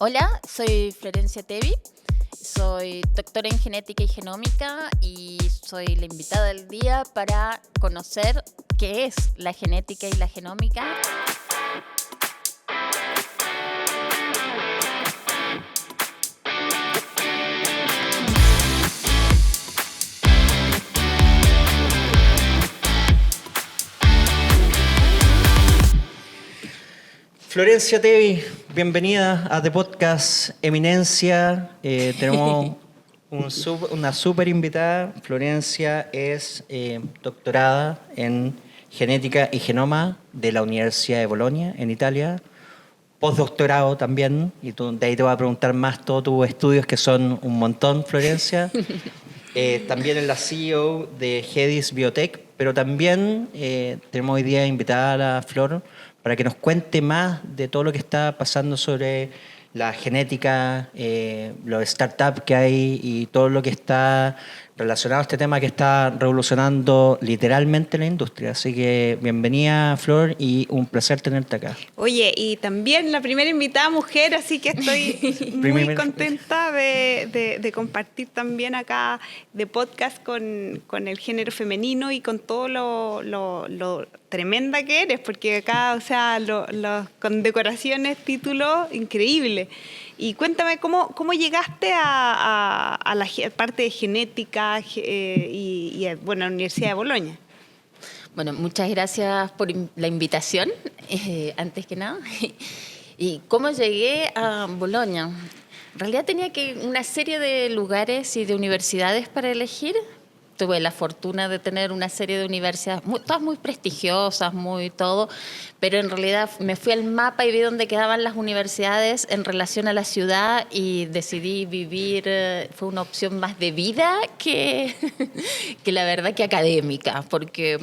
Hola, soy Florencia Tevi, soy doctora en genética y genómica y soy la invitada del día para conocer qué es la genética y la genómica. Florencia Tevi, bienvenida a The Podcast Eminencia. Tenemos una súper invitada. Florencia es doctorada en genética y genoma de la Universidad de Bolonia, en Italia. Postdoctorado también, y de ahí te voy a preguntar más todos tus estudios, que son un montón, Florencia. También es la CEO de Hedis Biotech, pero también tenemos hoy día invitada a la Flor para que nos cuente más de todo lo que está pasando sobre la genética, los startups que hay y todo lo que está relacionado a este tema que está revolucionando literalmente la industria. Así que bienvenida, Flor, y un placer tenerte acá. Oye, y también la primera invitada mujer, así que estoy muy contenta de compartir también acá de podcast con el género femenino y con todo lo tremenda que eres, porque acá, o sea, con decoraciones, títulos, increíble. Y cuéntame, ¿cómo llegaste a la parte de genética y bueno, a la Universidad de Bolonia? Bueno, muchas gracias por la invitación, antes que nada. ¿Y cómo llegué a Bolonia? En realidad tenía una serie de lugares y de universidades para elegir. Tuve la fortuna de tener una serie de universidades, todas muy prestigiosas, muy todo, pero en realidad me fui al mapa y vi dónde quedaban las universidades en relación a la ciudad y decidí vivir, fue una opción más de vida que la verdad que académica, porque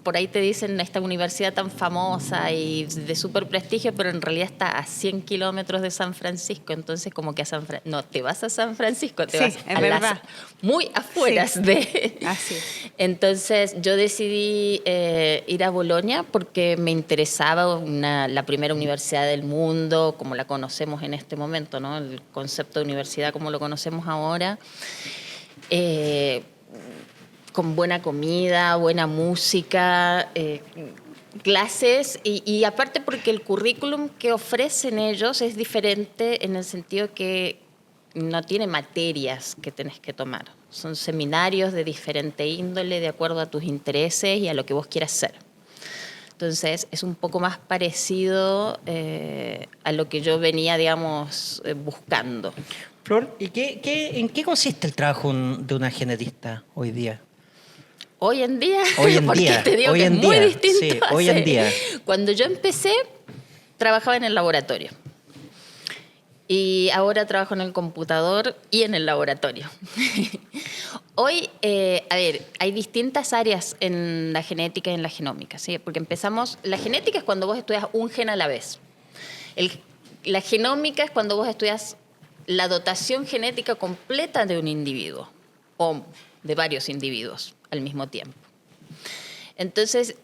por ahí te dicen esta universidad tan famosa y de súper prestigio, pero en realidad está a 100 kilómetros de San Francisco, entonces como que a San Francisco, no, te vas a San Francisco, te vas a las muy afueras sí. de... Así. Entonces yo decidí ir a Bolonia porque me interesaba la primera universidad del mundo, como la conocemos en este momento, ¿no? El concepto de universidad como lo conocemos ahora. Con buena comida, buena música, clases y aparte porque el currículum que ofrecen ellos es diferente en el sentido que no tiene materias que tenés que tomar. Son seminarios de diferente índole de acuerdo a tus intereses y a lo que vos quieras hacer. Entonces es un poco más parecido a lo que yo venía, digamos, buscando. Flor, ¿y en qué consiste el trabajo de una genetista hoy día? Hoy en día, porque te digo que es muy distinto. Sí, hoy en día. Cuando yo empecé, trabajaba en el laboratorio. Y ahora trabajo en el computador y en el laboratorio. Hoy, hay distintas áreas en la genética y en la genómica, ¿sí? Porque la genética es cuando vos estudias un gen a la vez. La genómica es cuando vos estudias la dotación genética completa de un individuo o de varios individuos al mismo tiempo. Entonces,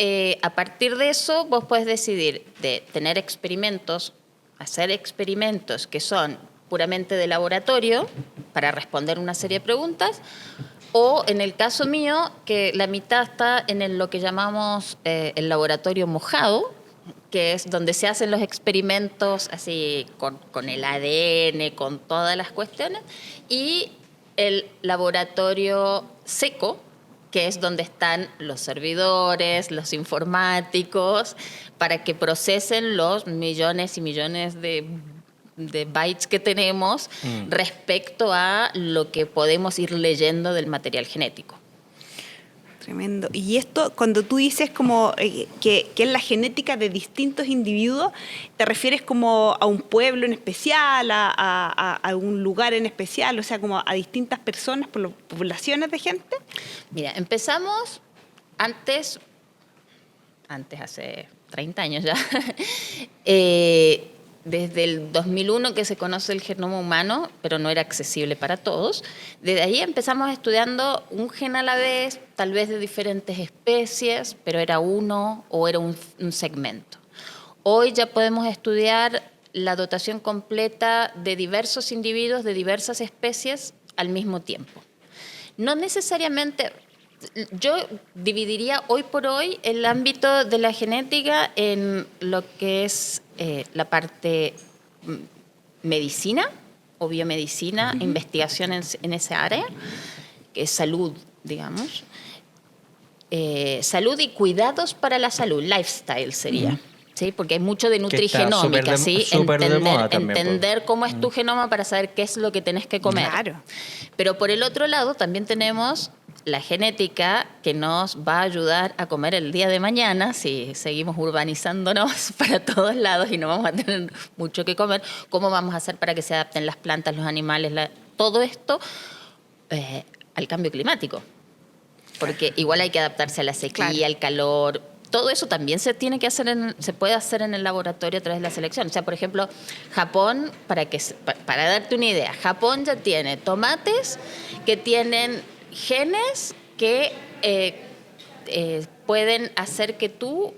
a partir de eso, vos podés decidir de tener experimentos, hacer experimentos que son puramente de laboratorio para responder una serie de preguntas, o en el caso mío, que la mitad está en lo que llamamos el laboratorio mojado, que es donde se hacen los experimentos así con el ADN, con todas las cuestiones, y el laboratorio seco, que es donde están los servidores, los informáticos, para que procesen los millones y millones de bytes que tenemos respecto a lo que podemos ir leyendo del material genético. Tremendo. Y esto, cuando tú dices como que es la genética de distintos individuos, ¿te refieres como a un pueblo en especial, a un lugar en especial, o sea, como a distintas personas, poblaciones de gente? Mira, empezamos antes hace 30 años ya, desde el 2001 que se conoce el genoma humano, pero no era accesible para todos. Desde ahí empezamos estudiando un gen a la vez, tal vez de diferentes especies, pero era uno o era un segmento. Hoy ya podemos estudiar la dotación completa de diversos individuos, de diversas especies al mismo tiempo. No necesariamente, yo dividiría hoy por hoy el ámbito de la genética en lo que es la parte medicina o biomedicina, investigación en esa área, que es salud, digamos. Salud y cuidados para la salud, lifestyle sería. ¿Sí? Porque hay mucho de nutrigenómica, ¿sí? Entender cómo es tu genoma para saber qué es lo que tenés que comer. Claro. Pero por el otro lado también tenemos la genética que nos va a ayudar a comer el día de mañana si seguimos urbanizándonos para todos lados y no vamos a tener mucho que comer. ¿Cómo vamos a hacer para que se adapten las plantas, los animales, todo esto al cambio climático? Porque igual hay que adaptarse a la sequía, claro, al calor. Todo eso también se tiene que hacer se puede hacer en el laboratorio a través de la selección. O sea, por ejemplo, Japón, para darte una idea, Japón ya tiene tomates que tienen genes que pueden hacer que tú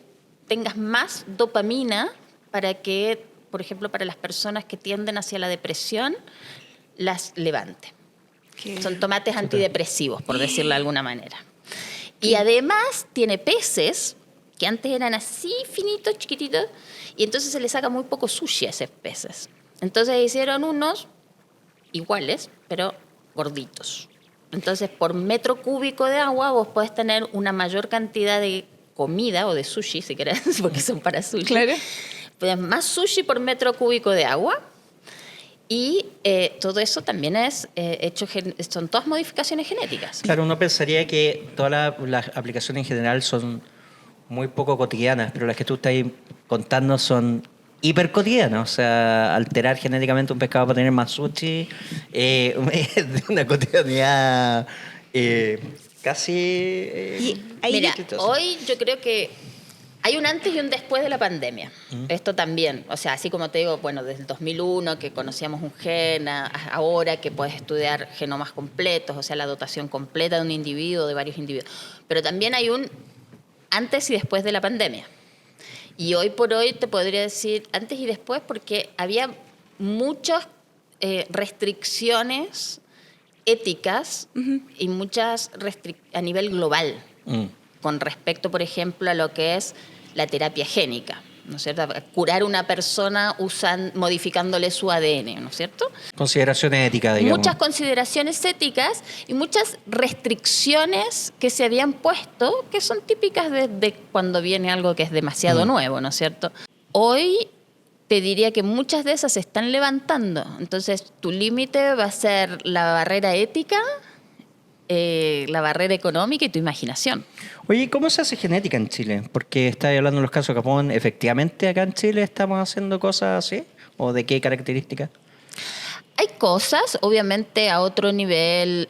tengas más dopamina para que, por ejemplo, para las personas que tienden hacia la depresión, las levante. Son tomates antidepresivos, por decirlo de alguna manera. Y además tiene peces que antes eran así finitos, chiquititos, y entonces se les saca muy poco sushi a esos peces. Entonces hicieron unos iguales, pero gorditos. Entonces, por metro cúbico de agua vos podés tener una mayor cantidad de comida, o de sushi, si querés, porque son para sushi. Claro. Pues más sushi por metro cúbico de agua. Y todo eso también es son todas modificaciones genéticas. Claro, uno pensaría que todas las aplicaciones en general son muy poco cotidianas, pero las que tú estás contando son hiper cotidianas. O sea, alterar genéticamente un pescado para tener más sushi es de una cotidianidad casi... Mira, hoy yo creo que hay un antes y un después de la pandemia. Esto también, o sea, así como te digo, bueno, desde el 2001 que conocíamos un gen, ahora que puedes estudiar genomas completos, o sea, la dotación completa de un individuo, de varios individuos. Pero también hay un antes y después de la pandemia. Y hoy por hoy te podría decir antes y después porque había muchas restricciones éticas y muchas a nivel global. Con respecto, por ejemplo, a lo que es la terapia génica, ¿no es cierto? Curar una persona modificándole su ADN, ¿no es cierto? Consideraciones éticas, digamos. Muchas consideraciones éticas y muchas restricciones que se habían puesto, que son típicas de cuando viene algo que es demasiado nuevo, ¿no es cierto? Hoy te diría que muchas de esas se están levantando. Entonces, tu límite va a ser la barrera ética, la barrera económica y tu imaginación. Oye, ¿cómo se hace genética en Chile? Porque estás hablando de los casos de Japón. ¿Efectivamente acá en Chile estamos haciendo cosas así? ¿O de qué características? Hay cosas, obviamente, a otro nivel,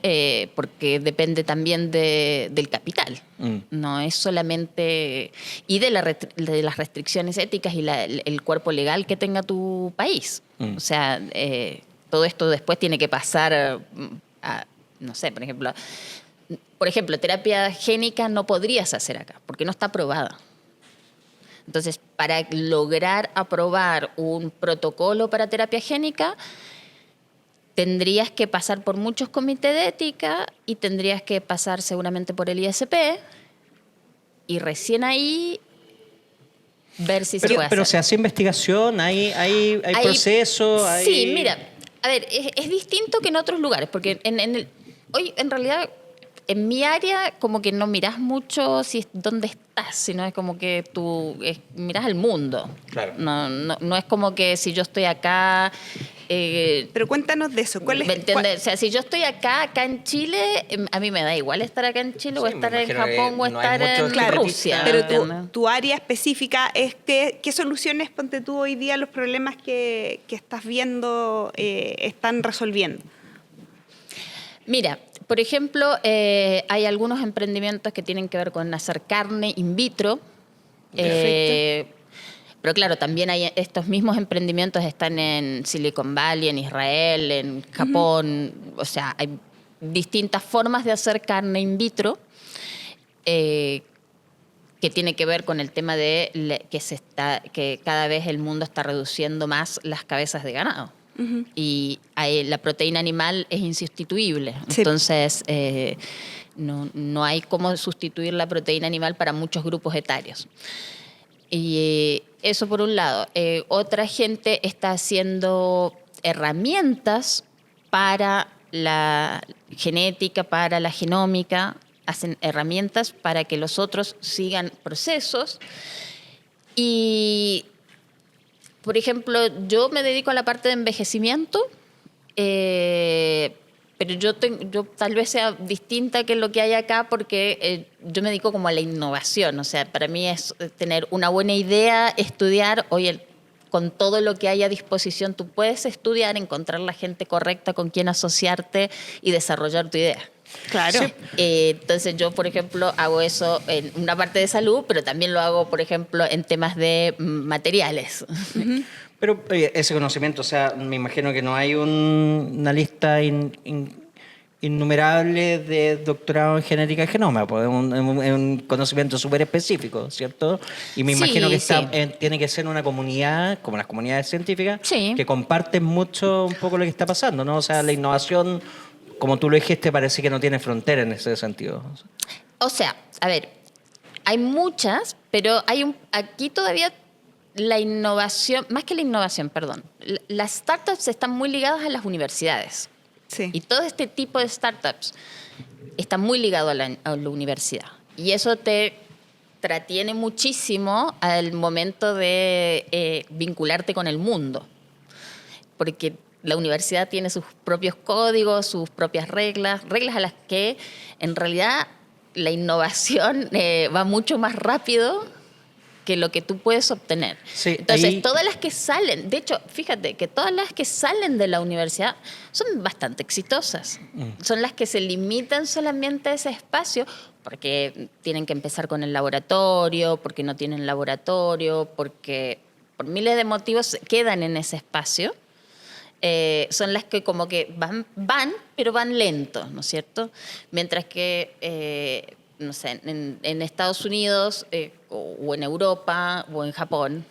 porque depende también del capital. No es solamente... Y de las restricciones éticas y el cuerpo legal que tenga tu país. O sea, todo esto después tiene que pasar a... No sé, por ejemplo, terapia génica no podrías hacer acá, porque no está aprobada. Entonces, para lograr aprobar un protocolo para terapia génica, tendrías que pasar por muchos comités de ética y tendrías que pasar seguramente por el ISP y recién ahí ver si se puede hacer. Pero se hace investigación, hay procesos. Sí, mira, a ver, es distinto que en otros lugares, porque hoy en realidad en mi área como que no mirás mucho dónde estás, sino es como que tú mirás al mundo. Claro. No es como que si yo estoy acá... Pero cuéntanos de eso. ¿Me entiendes? O sea, si yo estoy acá en Chile, a mí me da igual estar acá en Chile o estar en Japón o estar en Rusia. Pero tu área específica es ¿qué soluciones, ponte tú hoy día, los problemas que estás viendo están resolviendo? Mira, por ejemplo, hay algunos emprendimientos que tienen que ver con hacer carne in vitro. Pero claro, también hay estos mismos emprendimientos están en Silicon Valley, en Israel, en Japón. O sea, hay distintas formas de hacer carne in vitro. que tiene que ver con el tema de que cada vez el mundo está reduciendo más las cabezas de ganado. Y la proteína animal es insustituible. Sí. Entonces, no hay cómo sustituir la proteína animal para muchos grupos etarios. Y eso por un lado. Otra gente está haciendo herramientas para la genética, para la genómica, hacen herramientas para que los otros sigan procesos. Y, por ejemplo, yo me dedico a la parte de envejecimiento, pero yo tal vez sea distinta que lo que hay acá porque yo me dedico como a la innovación. O sea, para mí es tener una buena idea, estudiar. Oye, con todo lo que hay a disposición, tú puedes estudiar, encontrar la gente correcta con quien asociarte y desarrollar tu idea. Claro. Sí. Entonces yo, por ejemplo, hago eso en una parte de salud, pero también lo hago, por ejemplo, en temas de materiales. Pero ese conocimiento, o sea, me imagino que no hay una lista innumerable de doctorado en genética y genoma, pues es un conocimiento súper específico, ¿cierto? Y me imagino que tiene que ser una comunidad, como las comunidades científicas, que comparten mucho un poco lo que está pasando, ¿no? O sea, la innovación, como tú lo dijiste, parece que no tiene frontera en ese sentido. O sea, a ver, hay muchas, pero aquí todavía la innovación, más que la innovación, perdón, las startups están muy ligadas a las universidades. Sí. Y todo este tipo de startups está muy ligado a la universidad. Y eso te tratiene muchísimo al momento de vincularte con el mundo. Porque la universidad tiene sus propios códigos, sus propias reglas a las que en realidad la innovación va mucho más rápido que lo que tú puedes obtener. Sí, entonces, todas las que salen, de hecho, fíjate que todas las que salen de la universidad son bastante exitosas. Son las que se limitan solamente a ese espacio porque tienen que empezar con el laboratorio, porque no tienen laboratorio, porque por miles de motivos quedan en ese espacio. Son las que como que van, pero van lento, ¿no es cierto? Mientras que, no sé, en Estados Unidos o en Europa o en Japón,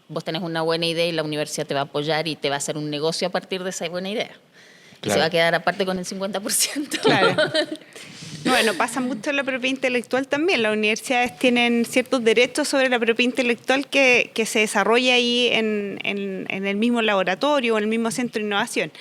vos tenés una buena idea y la universidad te va a apoyar y te va a hacer un negocio a partir de esa buena idea. Claro. Y se va a quedar aparte con el 50%. Claro. Bueno, pasa mucho en la propiedad intelectual también. Las universidades tienen ciertos derechos sobre la propiedad intelectual que se desarrolla ahí en el mismo laboratorio o en el mismo centro de innovación.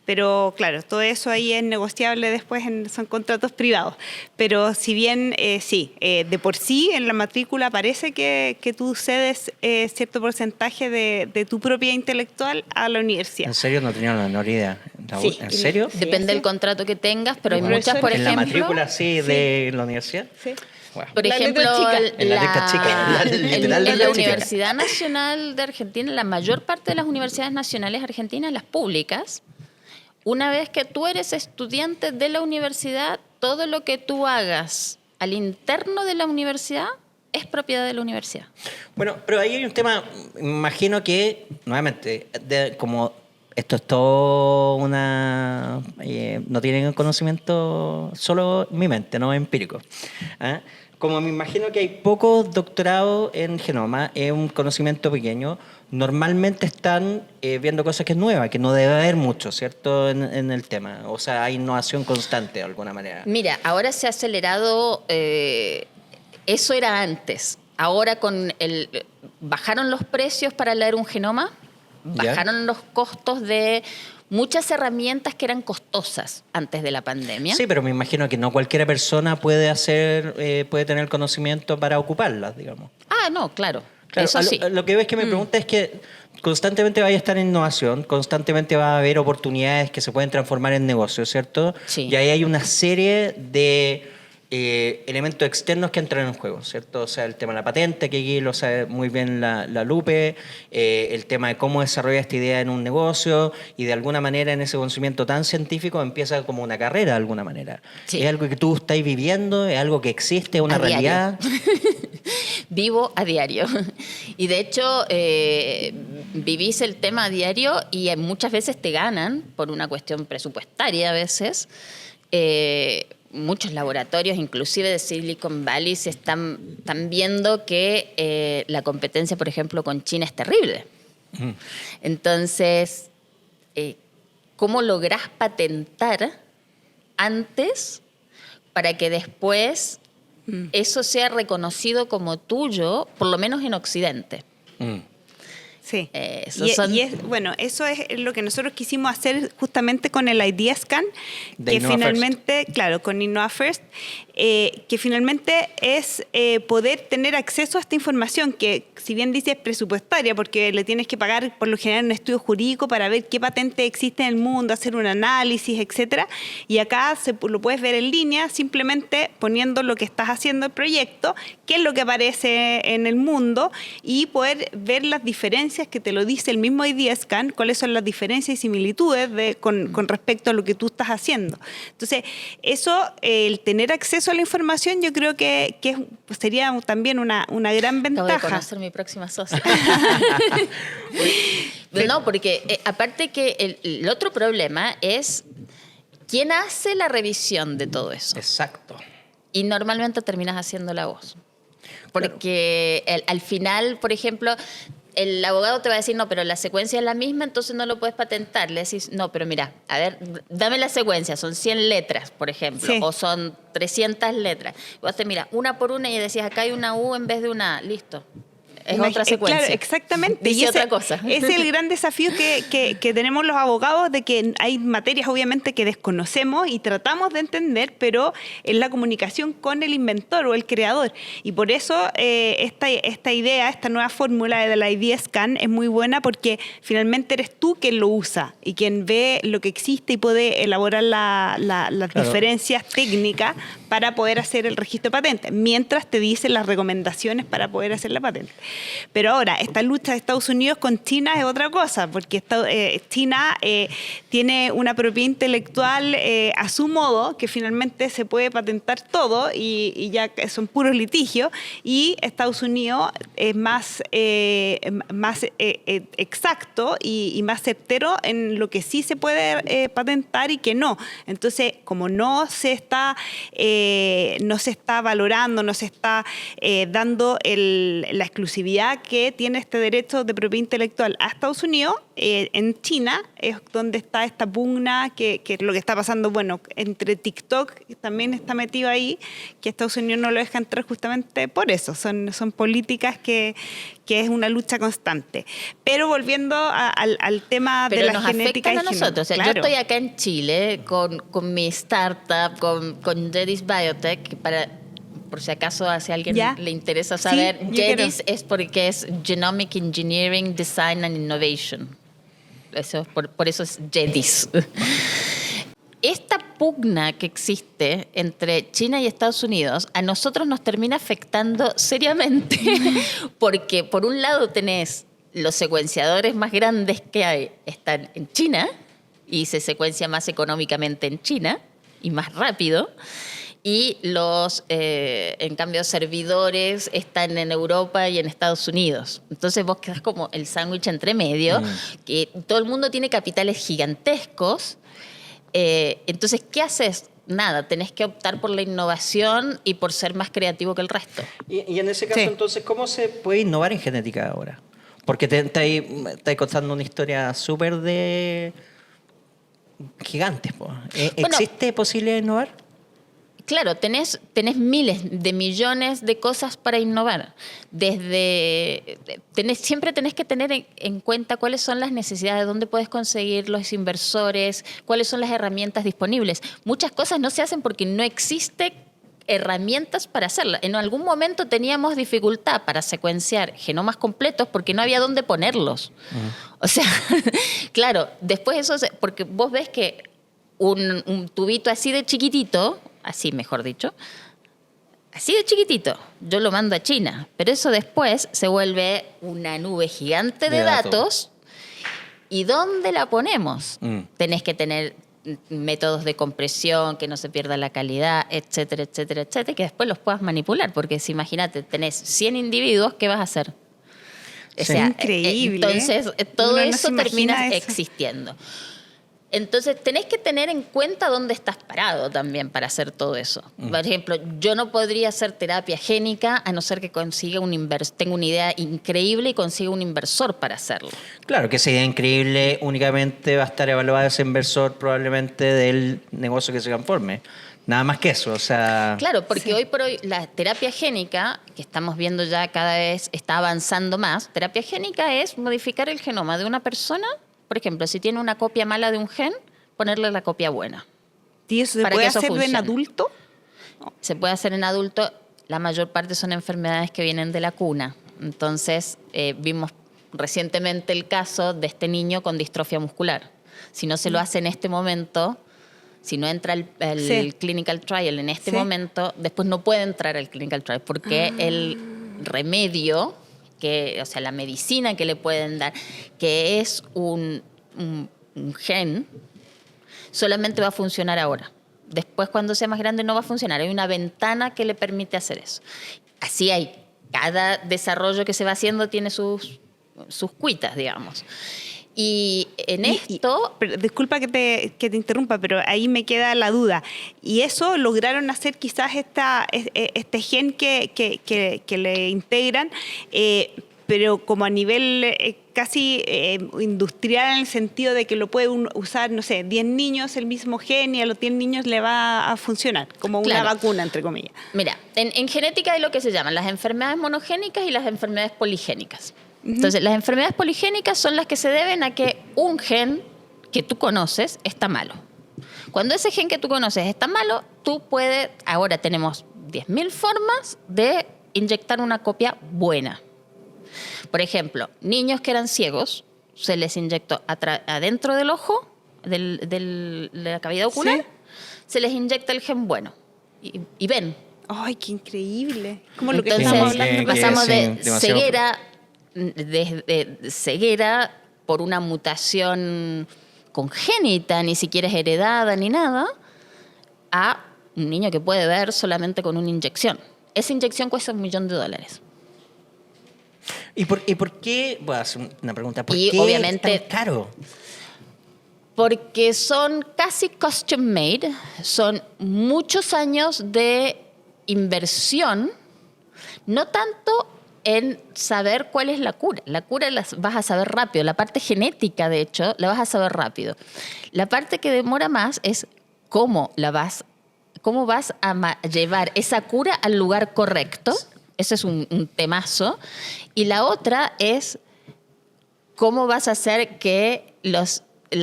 Pero claro, todo eso ahí es negociable después, son contratos privados. Pero si bien de por sí en la matrícula parece que tú cedes cierto porcentaje de tu propiedad intelectual a la universidad. ¿En serio? No tenía la menor idea. Sí. ¿En serio? Depende del contrato que tengas, pero hay muchas, por ejemplo... ¿En la matrícula de la universidad? Sí. Wow. Por ejemplo, en la letra chica, en la Universidad Nacional de Argentina, la mayor parte de las universidades nacionales argentinas, las públicas, una vez que tú eres estudiante de la universidad, todo lo que tú hagas al interno de la universidad es propiedad de la universidad. Bueno, pero ahí hay un tema, imagino que, nuevamente, como esto es todo no tienen conocimiento solo mi mente, no empírico. ¿Ah? Como me imagino que hay pocos doctorados en genoma, es un conocimiento pequeño, normalmente están viendo cosas que es nueva, que no debe haber mucho, ¿cierto?, en el tema. O sea, hay innovación constante de alguna manera. Mira, ahora se ha acelerado, eso era antes. Ahora bajaron los precios para leer un genoma, bajaron los costos de muchas herramientas que eran costosas antes de la pandemia. Sí, pero me imagino que no cualquier persona puede tener conocimiento para ocuparlas, digamos. Ah, no, claro. Claro, eso sí. Lo que ves que me pregunta es que constantemente va a estar en innovación, constantemente va a haber oportunidades que se pueden transformar en negocios, ¿cierto? Sí. Y ahí hay una serie de elementos externos que entran en juego, ¿cierto? O sea, el tema de la patente, que aquí lo sabe muy bien la Lupe, el tema de cómo desarrollar esta idea en un negocio y de alguna manera en ese conocimiento tan científico empieza como una carrera de alguna manera. Sí. ¿Es algo que tú estás viviendo? ¿Es algo que existe? ¿Es una realidad? Vivo a diario. Y de hecho, vivís el tema a diario y muchas veces te ganan por una cuestión presupuestaria a veces. muchos laboratorios, inclusive de Silicon Valley, están viendo que la competencia, por ejemplo, con China es terrible. Entonces, ¿cómo lográs patentar antes para que después eso sea reconocido como tuyo, por lo menos en Occidente? Sí, bueno, eso es lo que nosotros quisimos hacer justamente con el Idea Scan, que finalmente, claro, con InnovaFirst, que finalmente es poder tener acceso a esta información que, si bien dice es presupuestaria, porque le tienes que pagar por lo general un estudio jurídico para ver qué patente existe en el mundo, hacer un análisis, etcétera, y acá lo puedes ver en línea simplemente poniendo lo que estás haciendo el proyecto, qué es lo que aparece en el mundo y poder ver las diferencias que te lo dice el mismo Idea Scan, cuáles son las diferencias y similitudes con respecto a lo que tú estás haciendo. Entonces, eso, el tener acceso a la información, yo creo que sería también una gran ventaja. Acabo de conocer mi próxima socia. No, porque aparte que el otro problema es quién hace la revisión de todo eso. Exacto. Y normalmente terminas haciéndola vos. Porque al final, por ejemplo, el abogado te va a decir, no, pero la secuencia es la misma, entonces no lo puedes patentar. Le decís, no, pero mira, a ver, dame la secuencia, son 100 letras, por ejemplo, o son 300 letras. Vos te miras una por una y decís, acá hay una U en vez de una A, listo. Es otra secuencia. Claro, exactamente. Dice otra cosa. Es el gran desafío que tenemos los abogados, de que hay materias obviamente que desconocemos y tratamos de entender, pero es la comunicación con el inventor o el creador. Y por eso esta idea, esta nueva fórmula de la Idea Scan es muy buena, porque finalmente eres tú quien lo usa y quien ve lo que existe y puede elaborar las diferencias técnicas para poder hacer el registro de patente, mientras te dice las recomendaciones para poder hacer la patente. Pero ahora, esta lucha de Estados Unidos con China es otra cosa, porque China tiene una propiedad intelectual a su modo, que finalmente se puede patentar todo y ya son puros litigios, y Estados Unidos es más exacto y más certero en lo que sí se puede patentar y que no. Entonces, como no se está valorando, no se está dando la exclusividad que tiene este derecho de propiedad intelectual a Estados Unidos, en China es donde está esta pugna, que es lo que está pasando, bueno, entre TikTok, que también está metido ahí, que Estados Unidos no lo deja entrar justamente por eso. Son políticas que es una lucha constante. Pero volviendo al tema de la genética. Pero nos afectan a nosotros. O sea, claro. Yo estoy acá en Chile con mi startup, con Jedis Biotech, por si acaso a alguien le interesa saber, sí, JEDIS es porque es Genomic Engineering, Design and Innovation. Por eso es JEDIS. Esta pugna que existe entre China y Estados Unidos a nosotros nos termina afectando seriamente, porque por un lado tenés los secuenciadores más grandes que hay, están en China, y se secuencia más económicamente en China y más rápido. Y en cambio, servidores están en Europa y en Estados Unidos. Entonces vos quedás como el sándwich entre medio, que todo el mundo tiene capitales gigantescos. Entonces, ¿qué haces? Nada, tenés que optar por la innovación y por ser más creativo que el resto. Y en ese caso, entonces, ¿cómo se puede innovar en genética ahora? Porque te estáis contando una historia súper de gigantes. ¿Existe posibilidad de innovar? Claro, tenés miles de millones de cosas para innovar. Siempre tenés que tener en cuenta cuáles son las necesidades, dónde puedes conseguir los inversores, cuáles son las herramientas disponibles. Muchas cosas no se hacen porque no existe herramientas para hacerlas. En algún momento teníamos dificultad para secuenciar genomas completos porque no había dónde ponerlos. O sea, claro, después eso, porque vos ves que un tubito así de chiquitito, así mejor dicho, así de chiquitito, yo lo mando a China, pero eso después se vuelve una nube gigante de datos. ¿Y dónde la ponemos? Tenés que tener métodos de compresión, que no se pierda la calidad, etcétera, etcétera, etcétera, que después los puedas manipular, porque si imagínate, tenés 100 individuos, ¿qué vas a hacer? O sea, increíble. Entonces, todo eso termina existiendo. Entonces, tenés que tener en cuenta dónde estás parado también para hacer todo eso. Por ejemplo, yo no podría hacer terapia génica a no ser que consiga tenga una idea increíble y consiga un inversor para hacerlo. Claro, que esa idea increíble únicamente va a estar evaluado ese inversor probablemente del negocio que se conforme. Nada más que eso, o sea... Claro, porque hoy por hoy la terapia génica, que estamos viendo ya cada vez está avanzando más, terapia génica es modificar el genoma de una persona. Por ejemplo, si tiene una copia mala de un gen, ponerle la copia buena. ¿Y eso se puede hacer en adulto? Se puede hacer en adulto. La mayor parte son enfermedades que vienen de la cuna. Entonces, vimos recientemente el caso de este niño con distrofia muscular. Si no se lo hace en este momento, si no entra el clinical trial en este momento, después no puede entrar al clinical trial porque el remedio... o sea, la medicina que le pueden dar, que es un gen, solamente va a funcionar ahora. Después, cuando sea más grande, no va a funcionar. Hay una ventana que le permite hacer eso. Así hay. Cada desarrollo que se va haciendo tiene sus cuitas, digamos. Y en esto... Disculpa que te interrumpa, pero ahí me queda la duda. ¿Y eso lograron hacer quizás este gen que le integran, pero como a nivel casi industrial, en el sentido de que lo puede usar, no sé, 10 niños el mismo gen y a los 10 niños le va a funcionar, como una vacuna, entre comillas? Mira, en genética hay lo que se llaman las enfermedades monogénicas y las enfermedades poligénicas. Entonces, las enfermedades poligénicas son las que se deben a que un gen que tú conoces está malo. Cuando ese gen que tú conoces está malo, ahora tenemos 10.000 formas de inyectar una copia buena. Por ejemplo, niños que eran ciegos, se les inyectó adentro del ojo, de la cavidad ocular, se les inyecta el gen bueno y ven. ¡Ay, qué increíble! Como lo que Entonces, estamos hablando. pasamos de ceguera por una mutación congénita, ni siquiera es heredada ni nada, a un niño que puede ver solamente con una inyección. Esa inyección cuesta $1 millón. ¿Y por qué? Voy a hacer una pregunta. ¿Por Y qué obviamente, es tan caro? Porque son casi custom made, son muchos años de inversión, no tanto en saber cuál es la cura. La cura la vas a saber rápido. La parte genética, de hecho, la vas a saber rápido. La parte que demora más es cómo vas a llevar esa cura al lugar correcto. Ese es un temazo. Y la otra es cómo vas a hacer que la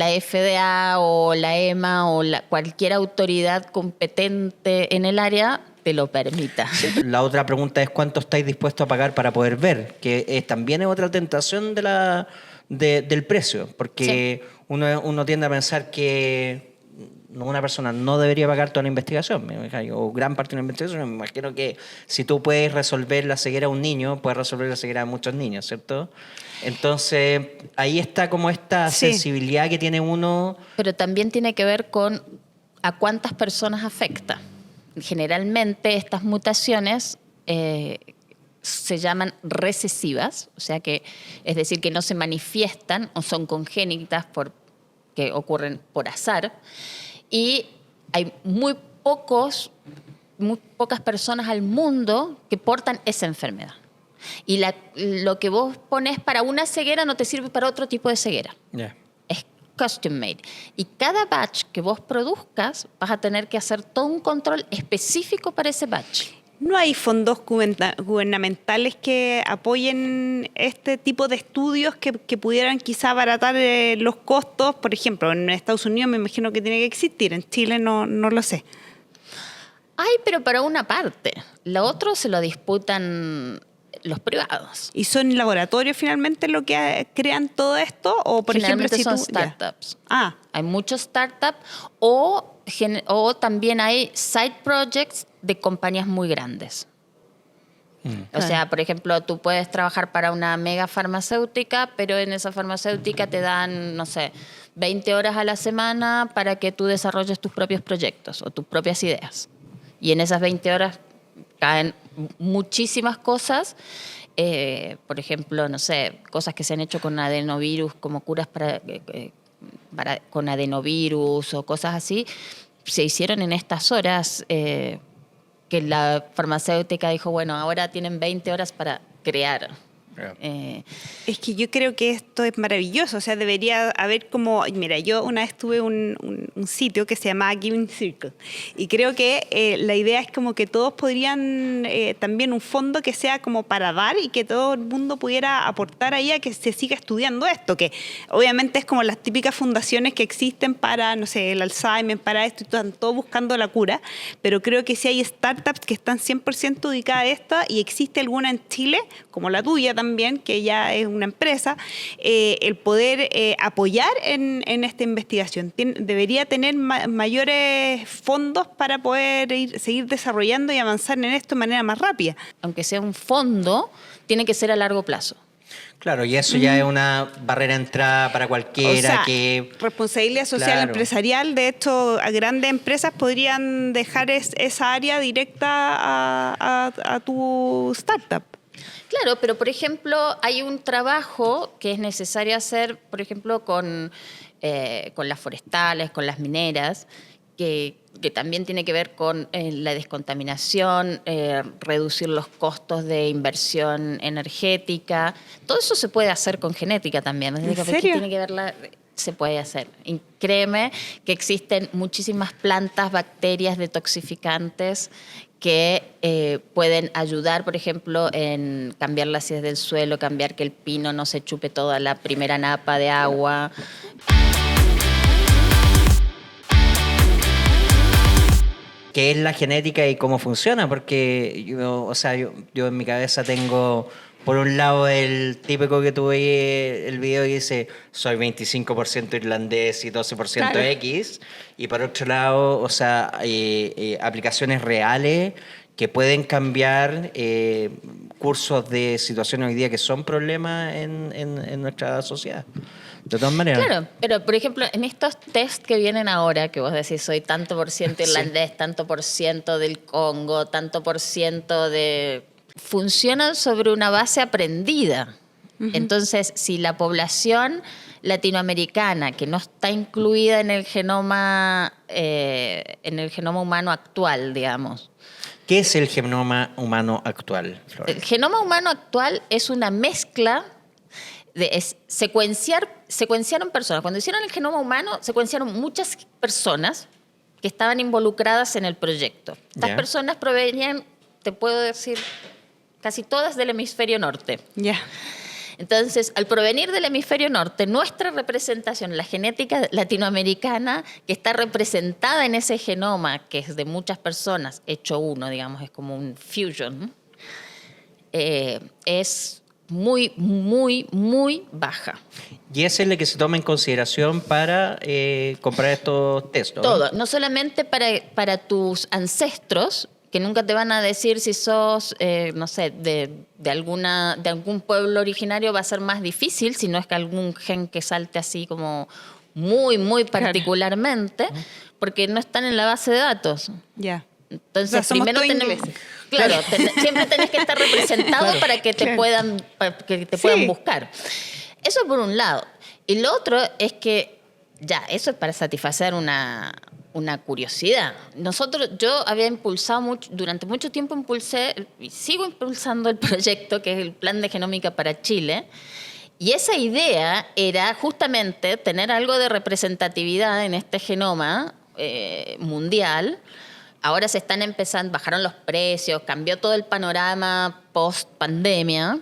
FDA o la EMA o cualquier autoridad competente en el área te lo permita. La otra pregunta es cuánto estáis dispuestos a pagar para poder ver, que también es otra tentación del precio, porque uno tiende a pensar que una persona no debería pagar toda la investigación, o gran parte de la investigación. Me imagino que si tú puedes resolver la ceguera a un niño, puedes resolver la ceguera a muchos niños, ¿cierto? Entonces, ahí está como esta sensibilidad que tiene uno. Pero también tiene que ver con a cuántas personas afecta. Generalmente estas mutaciones se llaman recesivas, o sea que es decir que no se manifiestan o son congénitas que ocurren por azar, y hay muy pocas personas al mundo que portan esa enfermedad. Y lo que vos pones para una ceguera no te sirve para otro tipo de ceguera. Yeah. Es custom made. Y cada batch que vos produzcas vas a tener que hacer todo un control específico para ese batch. ¿No hay fondos gubernamentales que apoyen este tipo de estudios que pudieran quizá abaratar los costos? Por ejemplo, en Estados Unidos me imagino que tiene que existir, en Chile no lo sé. Ay, pero para una parte. Lo otro se lo disputan los privados. ¿Y son laboratorios finalmente lo que crean todo esto? O por ejemplo, si son startups. Ah. Hay muchos startups o también hay side projects de compañías muy grandes. O sea, por ejemplo, tú puedes trabajar para una mega farmacéutica, pero en esa farmacéutica te dan, no sé, 20 horas a la semana para que tú desarrolles tus propios proyectos o tus propias ideas. Y en esas 20 horas caen muchísimas cosas. Por ejemplo, no sé, cosas que se han hecho con adenovirus como curas para con adenovirus o cosas así, se hicieron en estas horas que la farmacéutica dijo, bueno, ahora tienen 20 horas para crear. Es que yo creo que esto es maravilloso, o sea, debería haber como, mira, yo una vez tuve un sitio que se llamaba Giving Circle y creo que la idea es como que todos podrían, también un fondo que sea como para dar y que todo el mundo pudiera aportar ahí a que se siga estudiando esto, que obviamente es como las típicas fundaciones que existen para, no sé, el Alzheimer, para esto, y están todos buscando la cura, pero creo que sí hay startups que están 100% dedicadas a esto y existe alguna en Chile, como la tuya también, que ya es una empresa, el poder apoyar en esta investigación. Debería tener mayores fondos para poder seguir desarrollando y avanzar en esto de manera más rápida. Aunque sea un fondo, tiene que ser a largo plazo. Claro, y eso ya es una barrera de entrada para cualquiera. O sea, responsabilidad social, claro, empresarial. De hecho, a grandes empresas podrían dejar esa área directa a tu startup. Claro, pero por ejemplo, hay un trabajo que es necesario hacer, por ejemplo, con las forestales, con las mineras, que también tiene que ver con la descontaminación, reducir los costos de inversión energética. Todo eso se puede hacer con genética también. ¿En serio? Tiene que verla, se puede hacer. Y créeme que existen muchísimas plantas, bacterias detoxificantes que pueden ayudar, por ejemplo, en cambiar la acidez del suelo, cambiar que el pino no se chupe toda la primera napa de agua. ¿Qué es la genética y cómo funciona? Porque yo en mi cabeza tengo, por un lado, el típico que tuve el video que dice soy 25% irlandés y 12% Claro. X, y por otro lado, o sea, aplicaciones reales que pueden cambiar cursos de situaciones hoy día que son problemas en nuestra sociedad. De todas maneras. Claro, pero por ejemplo, en estos test que vienen ahora, que vos decís, soy tanto por ciento irlandés, sí, tanto por ciento del Congo, tanto por ciento de... funcionan sobre una base aprendida. Uh-huh. Entonces, si la población latinoamericana, que no está incluida en el genoma humano actual, digamos. ¿Qué es el genoma humano actual, Flor? El genoma humano actual es una mezcla secuenciaron personas. Cuando hicieron el genoma humano, secuenciaron muchas personas que estaban involucradas en el proyecto. Estas personas provenían, te puedo decir, casi todas del hemisferio norte. Entonces, al provenir del hemisferio norte, nuestra representación, la genética latinoamericana, que está representada en ese genoma, que es de muchas personas, hecho uno, digamos, es como un fusion, es muy, muy, muy baja. Y esa es la que se toma en consideración para comprar estos test, ¿no? Todo, no solamente para tus ancestros, que nunca te van a decir si sos, no sé, de algún pueblo originario va a ser más difícil, si no es que algún gen que salte así como muy, muy particularmente, porque no están en la base de datos. Entonces, o sea, primero tenemos... Claro, siempre tenés que estar representado para que te puedan buscar. Eso por un lado. Y lo otro es que, eso es para satisfacer una curiosidad. Yo había impulsado durante mucho tiempo impulsé, y sigo impulsando el proyecto que es el Plan de Genómica para Chile. Y esa idea era justamente tener algo de representatividad en este genoma mundial. Ahora se están empezando, bajaron los precios, cambió todo el panorama post-pandemia.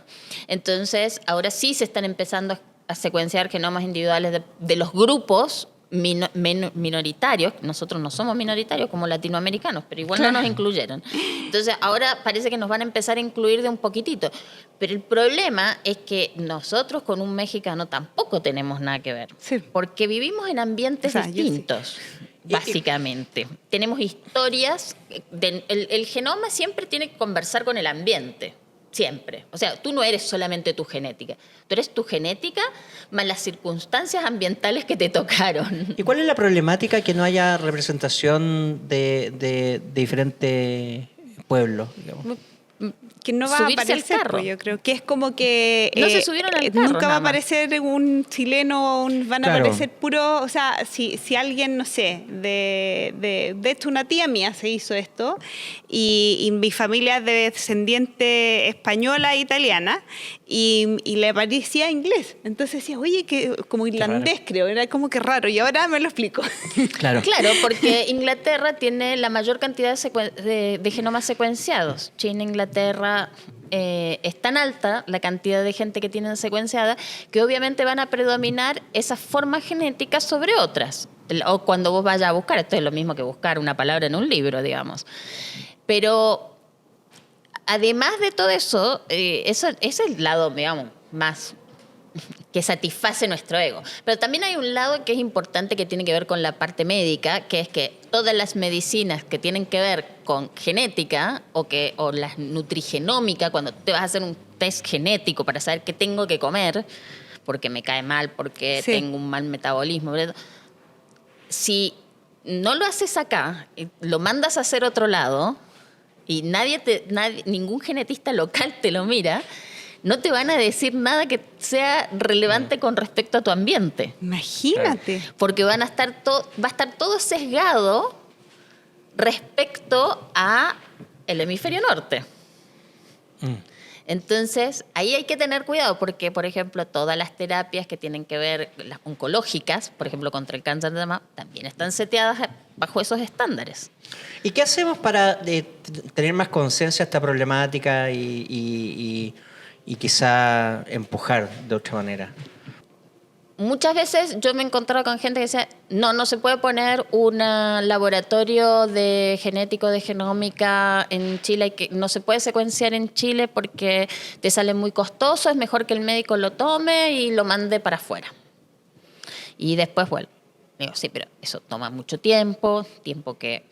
Entonces, ahora sí se están empezando a secuenciar genomas individuales de los grupos minoritarios. Nosotros no somos minoritarios como latinoamericanos, pero igual no nos incluyeron. Entonces, ahora parece que nos van a empezar a incluir de un poquitito. Pero el problema es que nosotros con un mexicano tampoco tenemos nada que ver. Sí. Porque vivimos en ambientes distintos. Básicamente. Tenemos historias. El genoma siempre tiene que conversar con el ambiente. Siempre. O sea, tú no eres solamente tu genética. Tú eres tu genética más las circunstancias ambientales que te tocaron. ¿Y cuál es la problemática que no haya representación de diferentes pueblos, digamos? que no va a subirse al aparecer, carro. pues, yo creo que es como que No se subieron al carro, nunca va a nada más. aparecer un chileno, van a Claro. aparecer puro, o sea, si alguien, no sé, de hecho una tía mía se hizo esto y mi familia es de descendiente española e italiana y le parecía inglés, entonces decía, oye, que como irlandés creo, era como que raro y ahora me lo explico. Claro. Claro, porque Inglaterra tiene la mayor cantidad de genomas secuenciados. China, Inglaterra, es tan alta la cantidad de gente que tienen secuenciada que obviamente van a predominar esas formas genéticas sobre otras. O cuando vos vayas a buscar, esto es lo mismo que buscar una palabra en un libro, digamos. Pero además de todo eso, ese es el lado, digamos, más que satisface nuestro ego. Pero también hay un lado que es importante que tiene que ver con la parte médica, que es que todas las medicinas que tienen que ver con genética o la nutrigenómica, cuando te vas a hacer un test genético para saber qué tengo que comer, porque me cae mal, porque tengo un mal metabolismo, si no lo haces acá, lo mandas a hacer a otro lado y ningún genetista local te lo mira, no te van a decir nada que sea relevante con respecto a tu ambiente. Imagínate. Porque va a estar todo sesgado respecto a el hemisferio norte. Entonces, ahí hay que tener cuidado porque, por ejemplo, todas las terapias que tienen que ver, las oncológicas, por ejemplo, contra el cáncer de mama, también están seteadas bajo esos estándares. ¿Y qué hacemos para tener más conciencia de esta problemática y quizá empujar de otra manera? Muchas veces yo me he encontrado con gente que dice, no se puede poner un laboratorio de genético de genómica en Chile, y que no se puede secuenciar en Chile porque te sale muy costoso, es mejor que el médico lo tome y lo mande para afuera. Y después vuelvo. Digo, sí, pero eso toma mucho tiempo que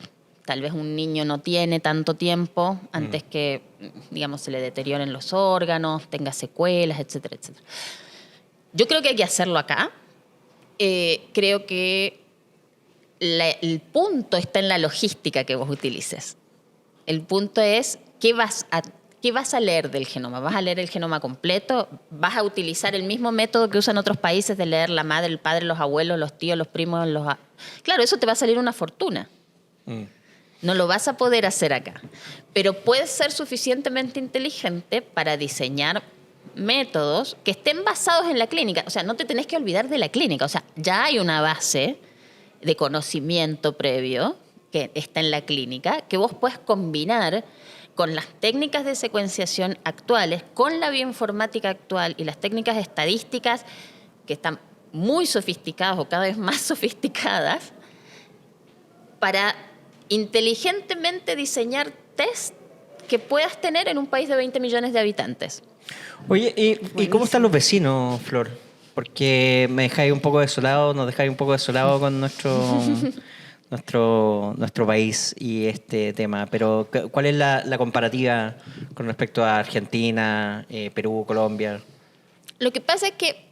tal vez un niño no tiene tanto tiempo antes que, digamos, se le deterioren los órganos, tenga secuelas, etcétera, etcétera. Yo creo que hay que hacerlo acá. Creo que el punto está en la logística que vos utilices. El punto es ¿qué vas a leer del genoma? ¿Vas a leer el genoma completo? ¿Vas a utilizar el mismo método que usan otros países de leer la madre, el padre, los abuelos, los tíos, los primos? Claro, eso te va a salir una fortuna. No lo vas a poder hacer acá. Pero puedes ser suficientemente inteligente para diseñar métodos que estén basados en la clínica. O sea, no te tenés que olvidar de la clínica. O sea, ya hay una base de conocimiento previo que está en la clínica que vos puedes combinar con las técnicas de secuenciación actuales, con la bioinformática actual y las técnicas estadísticas que están muy sofisticadas o cada vez más sofisticadas para inteligentemente diseñar test que puedas tener en un país de 20 millones de habitantes. Oye, ¿y cómo están los vecinos, Flor? Porque me dejáis un poco desolado, nos dejáis un poco desolado con nuestro país y este tema. Pero, ¿cuál es la comparativa con respecto a Argentina, Perú, Colombia? Lo que pasa es que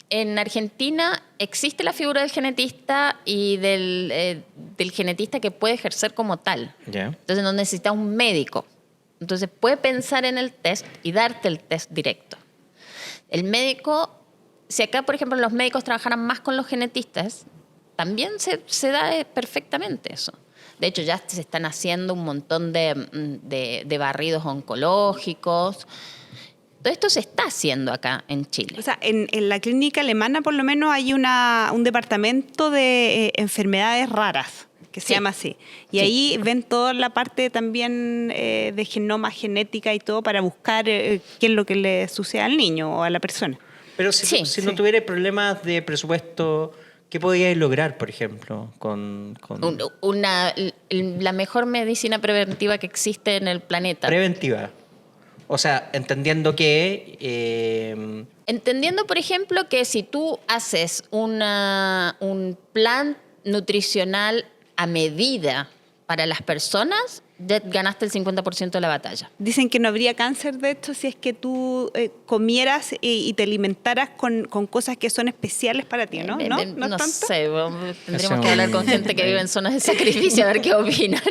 en Argentina existe la figura del genetista y del genetista que puede ejercer como tal. Yeah. Entonces no necesitas un médico. Entonces puede pensar en el test y darte el test directo. El médico, si acá, por ejemplo, los médicos trabajaran más con los genetistas, también se da perfectamente eso. De hecho, ya se están haciendo un montón de barridos oncológicos. Todo esto se está haciendo acá en Chile. O sea, en la clínica alemana por lo menos hay un departamento de enfermedades raras, que se llama así. Y ahí ven toda la parte también de genoma, genética y todo para buscar qué es lo que le sucede al niño o a la persona. Pero si no tuvierais problemas de presupuesto, ¿qué podíais lograr, por ejemplo? La mejor medicina preventiva que existe en el planeta. Preventiva. O sea, entendiendo que... Entendiendo, por ejemplo, que si tú haces un plan nutricional a medida para las personas, ya ganaste el 50% de la batalla. Dicen que no habría cáncer, de hecho, si es que tú comieras y te alimentaras con cosas que son especiales para ti, ¿no? ¿No? ¿No No tanto? sé, tendríamos que hablar con gente que vive en zonas de sacrificio a ver qué opinan.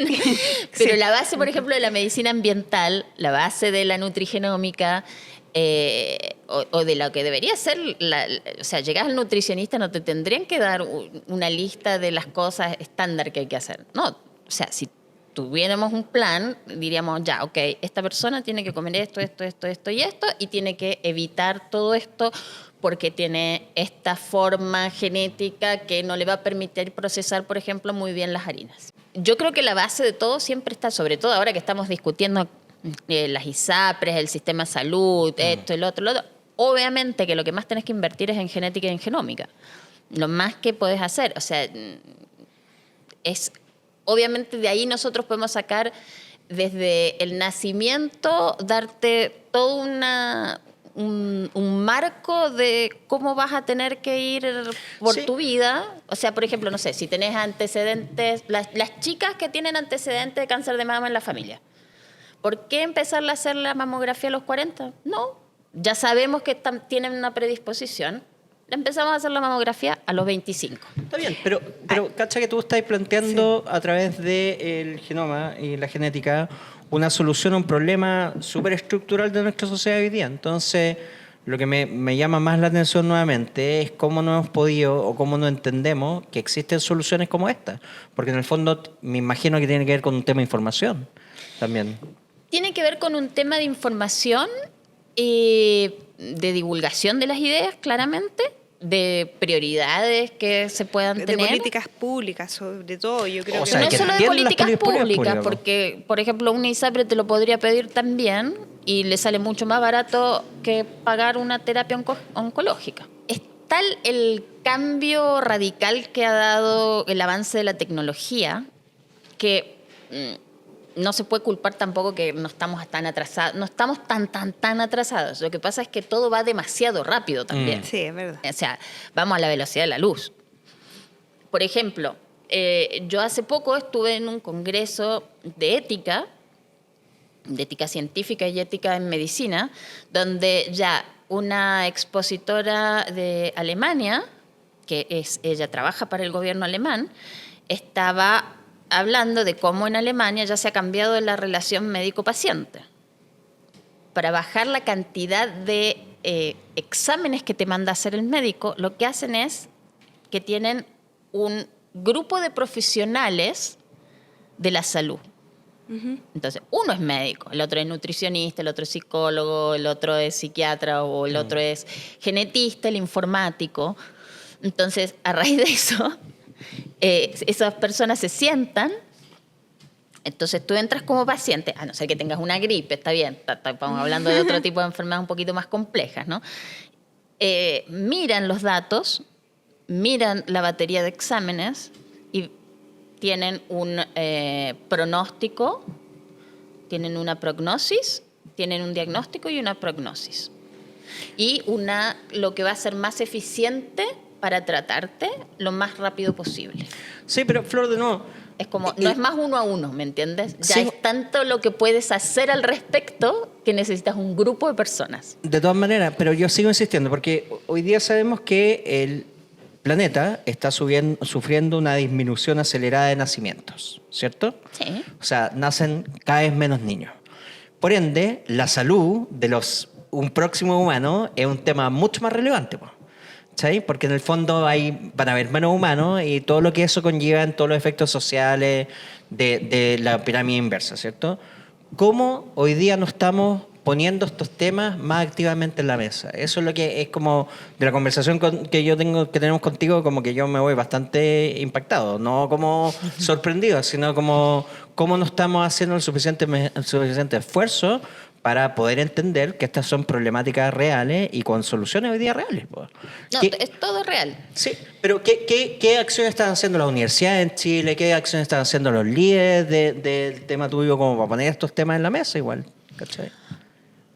Pero la base, por ejemplo, de la medicina ambiental, la base de la nutrigenómica, o de lo que debería ser, o sea, llegas al nutricionista, no te tendrían que dar una lista de las cosas estándar que hay que hacer. No, o sea, si tuviéramos un plan, diríamos, ya, ok, esta persona tiene que comer esto y esto, y tiene que evitar todo esto porque tiene esta forma genética que no le va a permitir procesar, por ejemplo, muy bien las harinas. Yo creo que la base de todo siempre está, sobre todo ahora que estamos discutiendo las ISAPRES, el sistema de salud, esto, el otro. Obviamente que lo que más tenés que invertir es en genética y en genómica. Lo más que podés hacer, o sea, es... Obviamente de ahí nosotros podemos sacar desde el nacimiento, darte todo un marco de cómo vas a tener que ir por tu vida. O sea, por ejemplo, no sé, si tenés antecedentes, las chicas que tienen antecedentes de cáncer de mama en la familia, ¿por qué empezarle a hacer la mamografía a los 40? No, ya sabemos que tienen una predisposición. Le empezamos a hacer la mamografía a los 25. Está bien, pero cacha que tú estás planteando a través del genoma y la genética una solución a un problema súper estructural de nuestra sociedad hoy día. Entonces, lo que me llama más la atención nuevamente es cómo no hemos podido o cómo no entendemos que existen soluciones como esta. Porque en el fondo me imagino que tiene que ver con un tema de información también. Tiene que ver con un tema de información y de divulgación de las ideas, claramente, de prioridades que se puedan tener. De políticas públicas, sobre todo, yo creo. O sea, no que solo de políticas públicas, públicas, porque, por ejemplo, un ISAPRE te lo podría pedir también y le sale mucho más barato que pagar una terapia oncológica. Es tal el cambio radical que ha dado el avance de la tecnología que no se puede culpar tampoco que no estamos tan atrasados. No estamos tan atrasados. Lo que pasa es que todo va demasiado rápido también. Sí, es verdad. O sea, vamos a la velocidad de la luz. Por ejemplo, yo hace poco estuve en un congreso de ética científica y ética en medicina, donde ya una expositora de Alemania, ella trabaja para el gobierno alemán, estaba hablando de cómo en Alemania ya se ha cambiado la relación médico-paciente. Para bajar la cantidad de exámenes que te manda a hacer el médico, lo que hacen es que tienen un grupo de profesionales de la salud. Entonces, uno es médico, el otro es nutricionista, el otro es psicólogo, el otro es psiquiatra o el otro es genetista, el informático. Entonces, a raíz de eso, esas personas se sientan. Entonces tú entras como paciente, a no ser que tengas una gripe, está bien, estamos hablando de otro tipo de enfermedades un poquito más complejas, ¿no? Miran los datos, miran la batería de exámenes y tienen un pronóstico, tienen una prognosis, tienen un diagnóstico y una prognosis. Y lo que va a ser más eficiente para tratarte lo más rápido posible. Sí, pero Flor, de nuevo... Es como, no es más 1 a 1, ¿me entiendes? Ya sí. Es tanto lo que puedes hacer al respecto que necesitas un grupo de personas. De todas maneras, pero yo sigo insistiendo, porque hoy día sabemos que el planeta está sufriendo una disminución acelerada de nacimientos, ¿cierto? Sí. O sea, nacen cada vez menos niños. Por ende, la salud de un próximo humano es un tema mucho más relevante, pues. ¿Sí? Porque en el fondo van a haber menos humanos y todo lo que eso conlleva en todos los efectos sociales de la pirámide inversa, ¿cierto? ¿Cómo hoy día no estamos poniendo estos temas más activamente en la mesa? Eso es lo que es como de la conversación que tenemos contigo, como que yo me voy bastante impactado, no como sorprendido, sino como cómo no estamos haciendo el suficiente esfuerzo para poder entender que estas son problemáticas reales y con soluciones hoy día reales. No, es todo real. Sí, pero ¿qué acciones están haciendo las universidades en Chile? ¿Qué acciones están haciendo los líderes del tema tuyo como para poner estos temas en la mesa igual? ¿Cachai?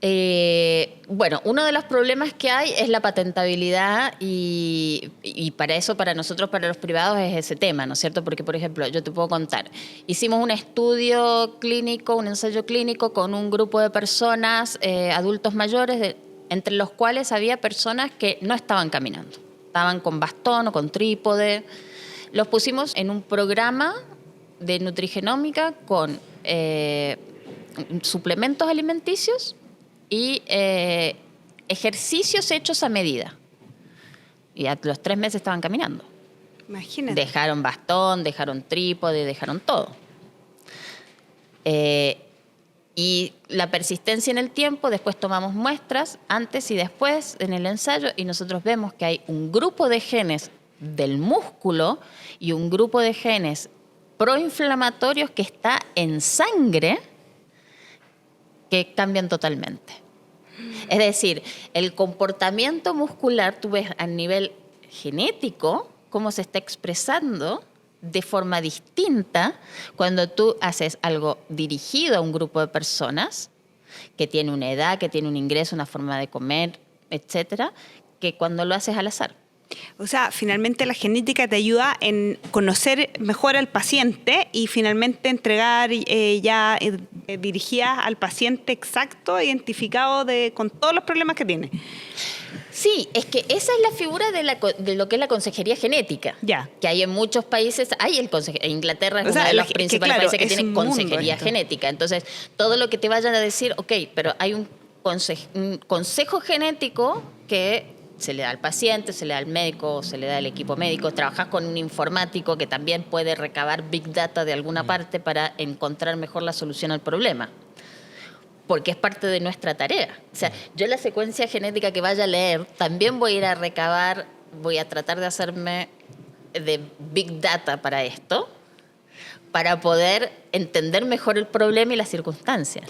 Bueno, uno de los problemas que hay es la patentabilidad y para eso, para nosotros, para los privados, es ese tema, ¿no es cierto? Porque, por ejemplo, yo te puedo contar, hicimos un estudio clínico, un ensayo clínico con un grupo de personas, adultos mayores, entre los cuales había personas que no estaban caminando, estaban con bastón o con trípode. Los pusimos en un programa de nutrigenómica con suplementos alimenticios y ejercicios hechos a medida. Y a los 3 meses estaban caminando. Imagínate. Dejaron bastón, dejaron trípode, dejaron todo. Y la persistencia en el tiempo, después tomamos muestras antes y después en el ensayo y nosotros vemos que hay un grupo de genes del músculo y un grupo de genes proinflamatorios que está en sangre que cambian totalmente. Es decir, el comportamiento muscular, tú ves a nivel genético cómo se está expresando de forma distinta cuando tú haces algo dirigido a un grupo de personas que tiene una edad, que tiene un ingreso, una forma de comer, etcétera, que cuando lo haces al azar. O sea, finalmente la genética te ayuda en conocer mejor al paciente y finalmente entregar dirigida al paciente exacto, identificado con todos los problemas que tiene. Sí, es que esa es la figura de lo que es la consejería genética. Ya. Que hay en muchos países, Inglaterra es o sea, uno de los principales claro, países que tiene consejería esto. genética. Entonces, todo lo que te vayan a decir, ok, pero hay un consejo genético que se le da al paciente, se le da al médico, se le da al equipo médico. Trabajas con un informático que también puede recabar Big Data de alguna parte para encontrar mejor la solución al problema. Porque es parte de nuestra tarea. O sea, yo la secuencia genética que vaya a leer, también voy a ir a recabar, voy a tratar de hacerme de Big Data para esto, para poder entender mejor el problema y las circunstancias.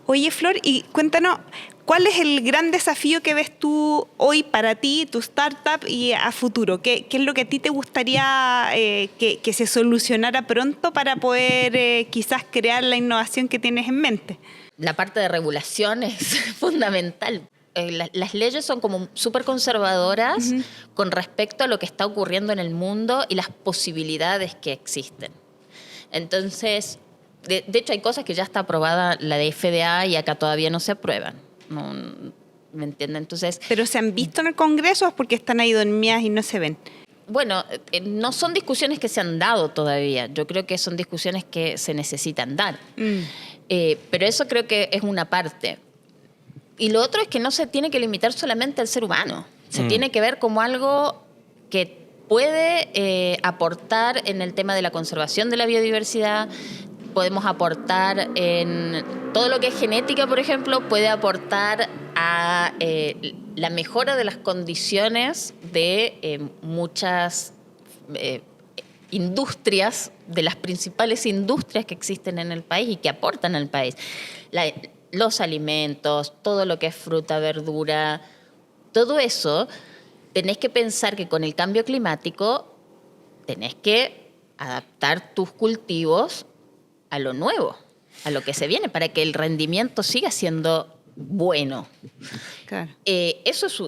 Oye, Flor, y cuéntanos, ¿cuál es el gran desafío que ves tú hoy para ti, tu startup y a futuro? ¿Qué es lo que a ti te gustaría que se solucionara pronto para poder quizás crear la innovación que tienes en mente? La parte de regulación es fundamental. Las leyes son como súper conservadoras con respecto a lo que está ocurriendo en el mundo y las posibilidades que existen. Entonces, de hecho, hay cosas que ya está aprobada la de FDA y acá todavía no se aprueban. No, ¿me entienden? Entonces, ¿pero se han visto en el Congreso o es porque están ahí dormidas y no se ven? Bueno, no son discusiones que se han dado todavía. Yo creo que son discusiones que se necesitan dar. Pero eso creo que es una parte. Y lo otro es que no se tiene que limitar solamente al ser humano. Se tiene que ver como algo que puede aportar en el tema de la conservación de la biodiversidad. Podemos aportar en todo lo que es genética, por ejemplo, puede aportar a la mejora de las condiciones de muchas industrias, de las principales industrias que existen en el país y que aportan al país. Los alimentos, todo lo que es fruta, verdura, todo eso, tenés que pensar que con el cambio climático tenés que adaptar tus cultivos a lo nuevo, a lo que se viene, para que el rendimiento siga siendo bueno. Claro. Eso es...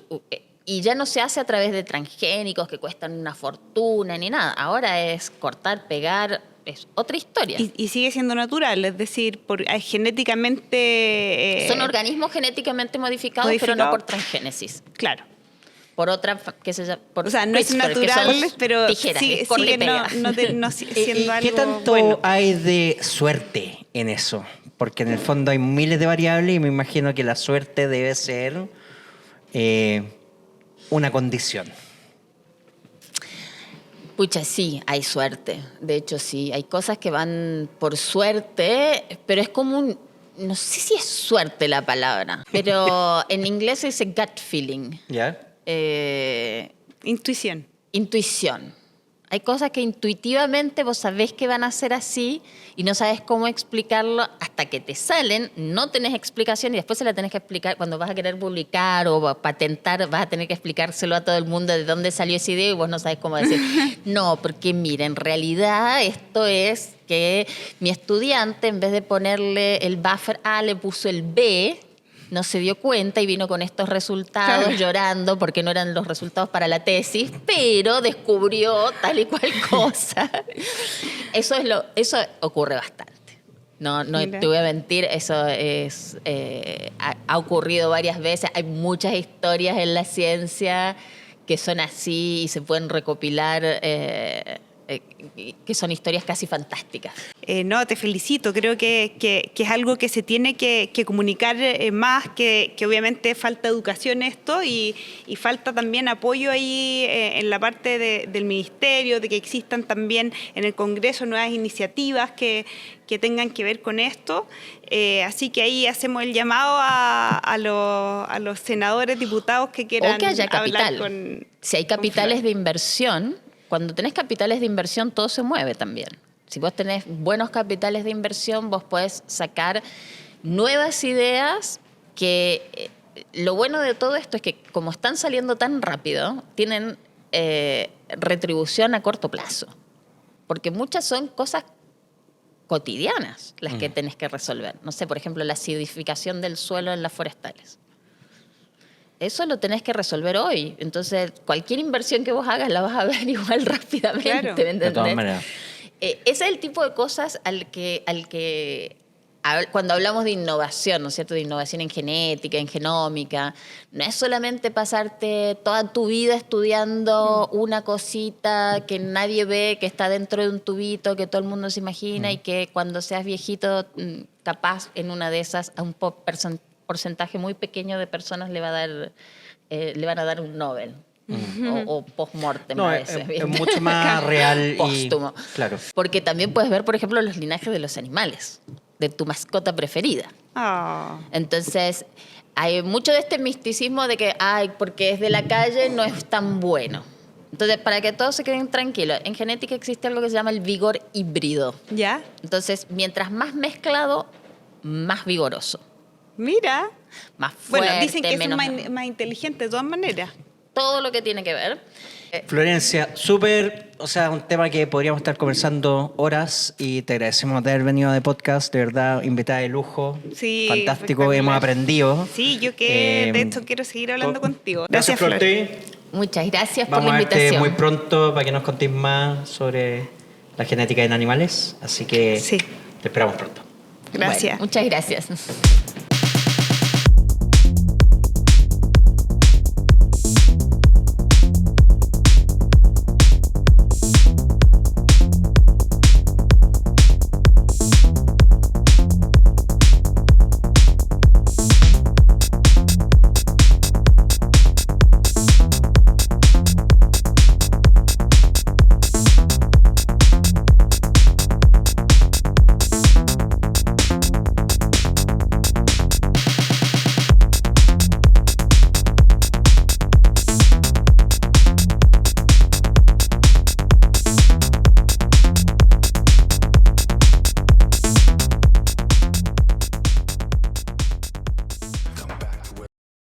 Y ya no se hace a través de transgénicos que cuestan una fortuna ni nada. Ahora es cortar, pegar, es otra historia. Y sigue siendo natural, es decir, genéticamente... Son organismos genéticamente modificados, pero no por transgénesis. Claro. Por otra que se llama... O sea, no es natural, pero tijeras, sigue no siendo algo ¿Qué tanto bueno hay de suerte en eso? Porque en el fondo hay miles de variables y me imagino que la suerte debe ser una condición. Pucha, sí, hay suerte. De hecho, sí, hay cosas que van por suerte, pero es como no sé si es suerte la palabra, pero en inglés se dice gut feeling. ¿Ya? Intuición. Intuición. Hay cosas que intuitivamente vos sabés que van a ser así y no sabes cómo explicarlo hasta que te salen, no tenés explicación y después se la tenés que explicar. Cuando vas a querer publicar o patentar, vas a tener que explicárselo a todo el mundo de dónde salió esa idea y vos no sabés cómo decir. No, porque mira, en realidad esto es que mi estudiante, en vez de ponerle el buffer A, le puso el B no se dio cuenta y vino con estos resultados Claro. llorando porque no eran los resultados para la tesis, pero descubrió tal y cual cosa. Eso ocurre bastante. No Mira. te voy a mentir, eso ha ocurrido varias veces. Hay muchas historias en la ciencia que son así y se pueden recopilar, que son historias casi fantásticas. No, te felicito. Creo que es algo que se tiene que comunicar más, que obviamente falta educación esto y falta también apoyo ahí en la parte del ministerio, de que existan también en el Congreso nuevas iniciativas que tengan que ver con esto. Así que ahí hacemos el llamado a los senadores, diputados que quieran O que haya hablar capital. con... Si hay con capitales Flor. de inversión, cuando tenés capitales de inversión todo se mueve también. Si vos tenés buenos capitales de inversión, vos podés sacar nuevas ideas que lo bueno de todo esto es que como están saliendo tan rápido, tienen retribución a corto plazo. Porque muchas son cosas cotidianas las que tenés que resolver. No sé, por ejemplo, la acidificación del suelo en las forestales. Eso lo tenés que resolver hoy. Entonces, cualquier inversión que vos hagas la vas a ver igual rápidamente. Claro. ¿Me entendés? De todas maneras. Ese es el tipo de cosas cuando hablamos de innovación, ¿no es cierto? De innovación en genética, en genómica, no es solamente pasarte toda tu vida estudiando una cosita que nadie ve, que está dentro de un tubito, que todo el mundo se imagina y que cuando seas viejito, capaz en una de esas a un porcentaje muy pequeño de personas le van a dar un Nobel. O post-mortem No, a es veces. mucho más real Póstumo. y... Claro. Porque también puedes ver, por ejemplo, los linajes de los animales, de tu mascota preferida. Ah. Entonces, hay mucho de este misticismo de que, porque es de la calle, no es tan bueno. Entonces, para que todos se queden tranquilos, en genética existe algo que se llama el vigor híbrido. ¿Ya? Entonces, mientras más mezclado, más vigoroso. Mira. Más fuerte, Bueno, dicen que menos... son más inteligentes de todas maneras. Todo lo que tiene que ver. Florencia, un tema que podríamos estar conversando horas y te agradecemos de haber venido de podcast, de verdad, invitada de lujo. Sí, Fantástico, espectacular. hemos aprendido. Sí, yo de hecho quiero seguir hablando contigo. Gracias, Flor. Muchas gracias por Vamos la a verte invitación. muy pronto para que nos contéis más sobre la genética en animales, así que Sí. te esperamos pronto. Gracias. Bueno, muchas gracias.